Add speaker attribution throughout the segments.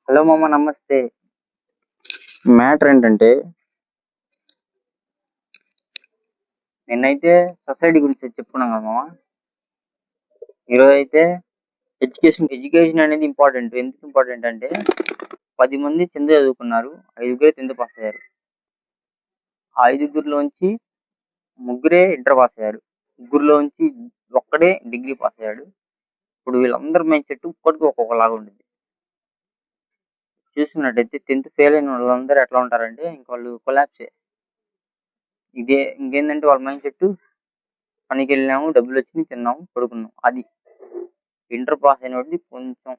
Speaker 1: Hello మామ, నమస్తే. Matter ఏంటంటే, నిన్నైతే సొసైటీ గురించి చెప్పుకున్నాం కదా మామ. ఈరోజు అయితే ఎడ్యుకేషన్ అనేది ఇంపార్టెంట్. ఎందుకు ఇంపార్టెంట్ అంటే, 10 మంది 10th చదువుకున్నారు, 5గురే 10th పాస్ అయ్యారు. ఆ 5గురిలోంచి ముగ్గురే ఇంటర్ పాస్ అయ్యారు, ముగ్గురులోంచి ఒక్కడే డిగ్రీ పాస్ అయ్యాడు. ఇప్పుడు వీళ్ళందరి మైండ్ సెట్ ఒక్కటికి ఒక్కొక్కలాగా ఉంటుంది. చూసుకున్నట్టయితే 10th ఫెయిల్ అయిన వాళ్ళందరూ ఎట్లా ఉంటారంటే, ఇంక వాళ్ళు కొలాప్సే. ఇంకేందంటే వాళ్ళ మైండ్ సెట్, పనికి వెళ్ళినాము, డబ్బులు వచ్చినాయి, తిన్నాము, పడుకున్నాం. అది ఇంటర్ పాస్ అయినోడిది కొంచెం,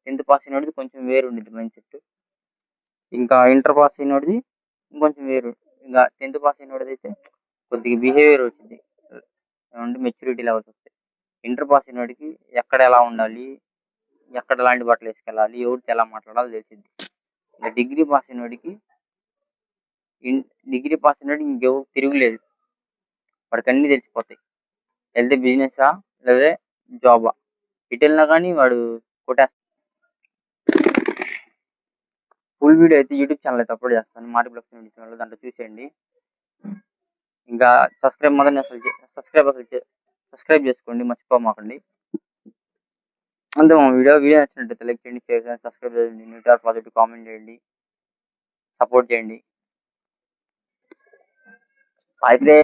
Speaker 1: 10th పాస్ అయినోడిది కొంచెం వేరు ఉండిద్ది మైండ్ సెట్. ఇంకా ఇంటర్ పాస్ అయినోడిది ఇంకొంచెం వేరు. ఇంకా 10th పాస్ అయినోడిది అయితే కొద్దిగా బిహేవియర్ వచ్చింది, ఏమంటే మెచ్యూరిటీ లెవెల్స్ వస్తాయి. ఇంటర్ పాస్ అయినోడికి ఎక్కడ ఎలా ఉండాలి, ఎక్కడ ఎలాంటి బట్టలు వేసుకెళ్ళాలి, ఎవరితో ఎలా మాట్లాడాలి తెలిసింది. ఇంకా డిగ్రీ పాస్ అయినోడికి ఇంకెవరు తిరుగులేదు, వాడికి అన్నీ తెలిసిపోతాయి. వెళ్తే బిజినెసా లేదా జాబా, ఇటు వెళ్ళినా కానీ వాడు కొట్టేస్తాడు. ఫుల్ వీడియో అయితే యూట్యూబ్ ఛానల్ అయితే అప్లోడ్ చేస్తాను, మార్కెట్ ఛానల్, దాంట్లో చూసేయండి. ఇంకా సబ్స్క్రైబ్ చేసుకోండి, మర్చిపోమాకండి. అంతే మా వీడియో నచ్చినట్లయితే లైక్ చేయండి, షేర్ చేయండి, సబ్స్క్రైబ్ చేయండి, న్యూట్రల్ పాజిటివ్ కామెంట్ చేయండి, సపోర్ట్ చేయండి. అయితే